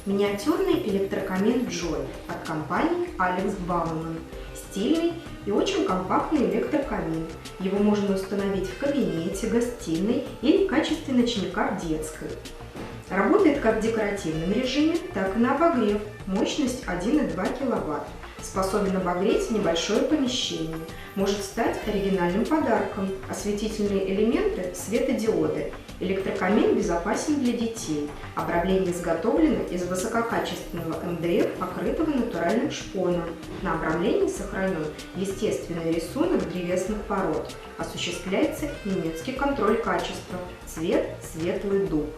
Миниатюрный электрокамин Joy от компании Alex Baumann. Стильный и очень компактный электрокамин. Его можно установить в кабинете, гостиной или в качестве ночника в детской. Работает как в декоративном режиме, так и на обогрев. Мощность 1,2 кВт. Способен обогреть небольшое помещение. Может стать оригинальным подарком. Осветительные элементы – светодиоды. Электрокамин безопасен для детей. Обрамление изготовлено из высококачественного МДФ, покрытого натуральным шпоном. На обрамлении сохранен естественный рисунок древесных пород. Осуществляется немецкий контроль качества. Цвет – светлый дуб.